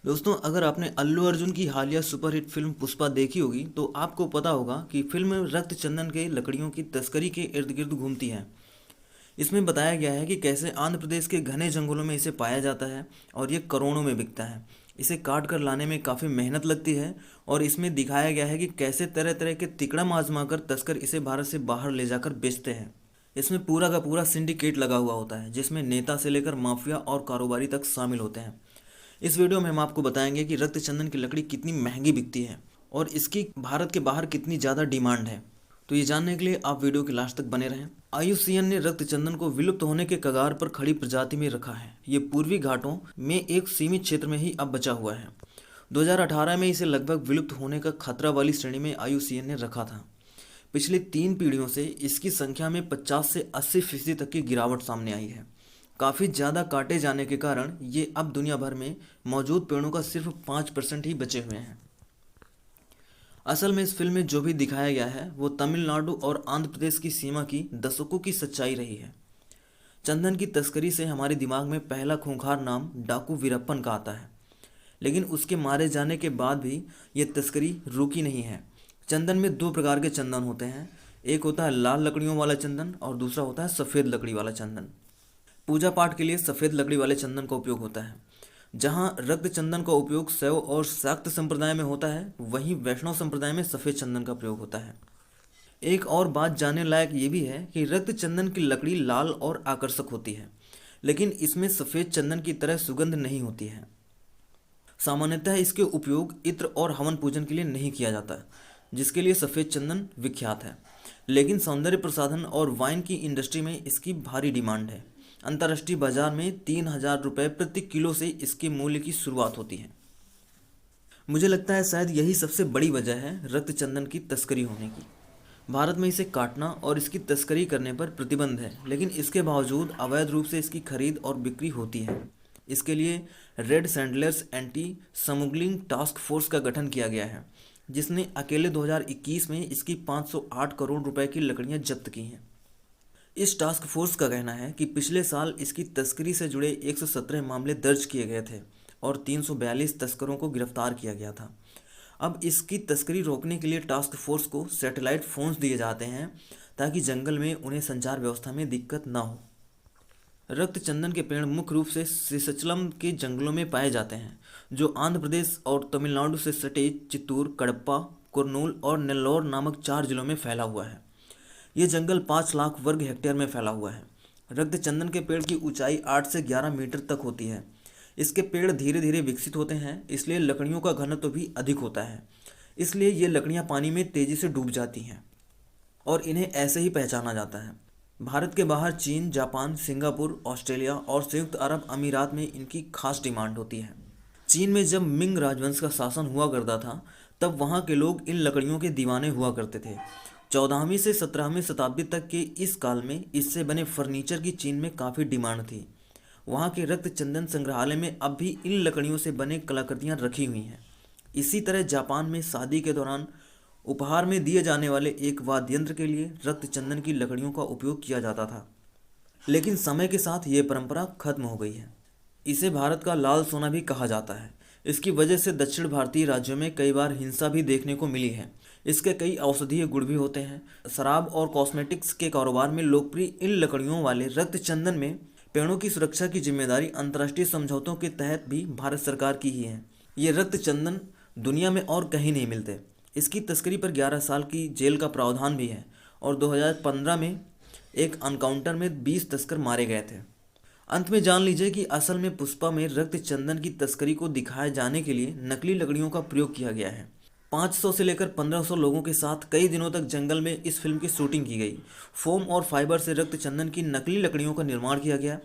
दोस्तों, अगर आपने अल्लू अर्जुन की हालिया सुपरहिट फिल्म पुष्पा देखी होगी तो आपको पता होगा कि फिल्म रक्त चंदन के लकड़ियों की तस्करी के इर्द गिर्द घूमती है। इसमें बताया गया है कि कैसे आंध्र प्रदेश के घने जंगलों में इसे पाया जाता है और ये करोड़ों में बिकता है। इसे काट कर लाने में काफ़ी मेहनत लगती है और इसमें दिखाया गया है कि कैसे तरह तरह के तिकड़म आजमा कर तस्कर इसे भारत से बाहर ले जाकर बेचते हैं। इसमें पूरा का पूरा सिंडिकेट लगा हुआ होता है जिसमें नेता से लेकर माफिया और कारोबारी तक शामिल होते हैं। इस वीडियो में हम आपको बताएंगे कि रक्त चंदन की लकड़ी कितनी महंगी बिकती है और इसकी भारत के बाहर कितनी ज़्यादा डिमांड है। तो ये जानने के लिए आप वीडियो के लास्ट तक बने रहें। IUCN ने रक्त चंदन को विलुप्त होने के कगार पर खड़ी प्रजाति में रखा है। ये पूर्वी घाटों में एक सीमित क्षेत्र में ही अब बचा हुआ है। 2018 में इसे लगभग विलुप्त होने का खतरा वाली श्रेणी में IUCN ने रखा था। पिछली 3 पीढ़ियों से इसकी संख्या में 50 से 80% तक की गिरावट सामने आई है। काफ़ी ज़्यादा काटे जाने के कारण ये अब दुनिया भर में मौजूद पेड़ों का सिर्फ 5% ही बचे हुए हैं। असल में इस फिल्म में जो भी दिखाया गया है वो तमिलनाडु और आंध्र प्रदेश की सीमा की दशकों की सच्चाई रही है। चंदन की तस्करी से हमारे दिमाग में पहला खूंखार नाम डाकू वीरप्पन का आता है, लेकिन उसके मारे जाने के बाद भी ये तस्करी रुकी नहीं है। चंदन में 2 प्रकार के चंदन होते हैं। एक होता है लाल लकड़ियों वाला चंदन और दूसरा होता है सफ़ेद लकड़ी वाला चंदन। पूजा पाठ के लिए सफ़ेद लकड़ी वाले चंदन का उपयोग होता है। जहां रक्त चंदन का उपयोग शैव और शाक्त संप्रदाय में होता है, वहीं वैष्णव संप्रदाय में सफ़ेद चंदन का प्रयोग होता है। एक और बात जानने लायक ये भी है कि रक्त चंदन की लकड़ी लाल और आकर्षक होती है, लेकिन इसमें सफ़ेद चंदन की तरह सुगंध नहीं होती है। सामान्यतः इसके उपयोग इत्र और हवन पूजन के लिए नहीं किया जाता, जिसके लिए सफ़ेद चंदन विख्यात है। लेकिन सौंदर्य प्रसाधन और वाइन की इंडस्ट्री में इसकी भारी डिमांड है। अंतर्राष्ट्रीय बाजार में 3,000 रुपये प्रति किलो से इसके मूल्य की शुरुआत होती है। मुझे लगता है शायद यही सबसे बड़ी वजह है रक्त चंदन की तस्करी होने की। भारत में इसे काटना और इसकी तस्करी करने पर प्रतिबंध है, लेकिन इसके बावजूद अवैध रूप से इसकी खरीद और बिक्री होती है। इसके लिए red sanders anti smuggling task force का गठन किया गया है, जिसने अकेले 2021 में इसकी 508 करोड़ रुपए की लकड़ियां जब्त की हैं। इस टास्क फोर्स का कहना है कि पिछले साल इसकी तस्करी से जुड़े 117 मामले दर्ज किए गए थे और 342 तस्करों को गिरफ्तार किया गया था। अब इसकी तस्करी रोकने के लिए टास्क फोर्स को सैटेलाइट फोन्स दिए जाते हैं ताकि जंगल में उन्हें संचार व्यवस्था में दिक्कत ना हो। रक्त चंदन के पेड़ मुख्य रूप से शेषाचलम के जंगलों में पाए जाते हैं, जो आंध्र प्रदेश और तमिलनाडु से सटे चित्तूर, कडप्पा, कुर्नूल और नेल्लोर नामक 4 जिलों में फैला हुआ है। ये जंगल 5 लाख वर्ग हेक्टेयर में फैला हुआ है। रक्त चंदन के पेड़ की ऊंचाई 8 से 11 मीटर तक होती है। इसके पेड़ धीरे धीरे विकसित होते हैं, इसलिए लकड़ियों का घनत्व भी अधिक होता है। इसलिए ये लकड़ियाँ पानी में तेज़ी से डूब जाती हैं और इन्हें ऐसे ही पहचाना जाता है। भारत के बाहर चीन, जापान, सिंगापुर, ऑस्ट्रेलिया और संयुक्त अरब अमीरात में इनकी खास डिमांड होती है। चीन में जब मिंग राजवंश का शासन हुआ करता था, तब वहाँ के लोग इन लकड़ियों के दीवाने हुआ करते थे। 14वीं से 17वीं शताब्दी तक के इस काल में इससे बने फर्नीचर की चीन में काफ़ी डिमांड थी। वहाँ के रक्त चंदन संग्रहालय में अब भी इन लकड़ियों से बने कलाकृतियाँ रखी हुई हैं। इसी तरह जापान में शादी के दौरान उपहार में दिए जाने वाले एक वाद्य यंत्र के लिए रक्त चंदन की लकड़ियों का उपयोग किया जाता था, लेकिन समय के साथ ये परंपरा खत्म हो गई है। इसे भारत का लाल सोना भी कहा जाता है। इसकी वजह से दक्षिण भारतीय राज्यों में कई बार हिंसा भी देखने को मिली है। इसके कई औषधीय गुण भी होते हैं। शराब और कॉस्मेटिक्स के कारोबार में लोकप्रिय इन लकड़ियों वाले रक्त चंदन में पेड़ों की सुरक्षा की जिम्मेदारी अंतर्राष्ट्रीय समझौतों के तहत भी भारत सरकार की ही है। ये रक्त चंदन दुनिया में और कहीं नहीं मिलते। इसकी तस्करी पर 11 साल की जेल का प्रावधान भी है और 2015 में एक एनकाउंटर में 20 तस्कर मारे गए थे। अंत में जान लीजिए कि असल में पुष्पा में रक्त चंदन की तस्करी को दिखाए जाने के लिए नकली लकड़ियों का प्रयोग किया गया है। 500 से लेकर 1500 लोगों के साथ कई दिनों तक जंगल में इस फिल्म की शूटिंग की गई। फोम और फाइबर से रक्त चंदन की नकली लकड़ियों का निर्माण किया गया।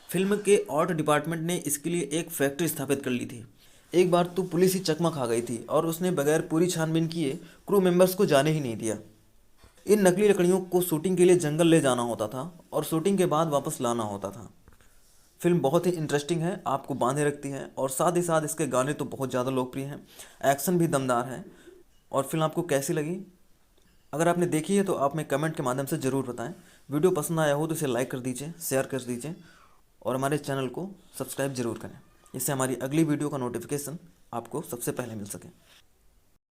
फिल्म के आर्ट डिपार्टमेंट ने इसके लिए एक फैक्ट्री स्थापित कर ली थी। एक बार तो पुलिस ही चकमा खा गई थी और उसने बगैर पूरी छानबीन किए क्रू मेंबर्स को जाने ही नहीं दिया। इन नकली लकड़ियों को शूटिंग के लिए जंगल ले जाना होता था और शूटिंग के बाद वापस लाना होता था। फिल्म बहुत ही इंटरेस्टिंग है, आपको बांधे रखती है और साथ ही साथ इसके गाने तो बहुत ज़्यादा लोकप्रिय हैं। एक्शन भी दमदार है। और फिल्म आपको कैसी लगी? अगर आपने देखी है तो आप में कमेंट के माध्यम से ज़रूर बताएं। वीडियो पसंद आया हो तो इसे लाइक कर दीजिए, शेयर कर दीजिए और हमारे चैनल को सब्सक्राइब जरूर करें। इससे हमारी अगली वीडियो का नोटिफिकेशन आपको सबसे पहले मिल सके।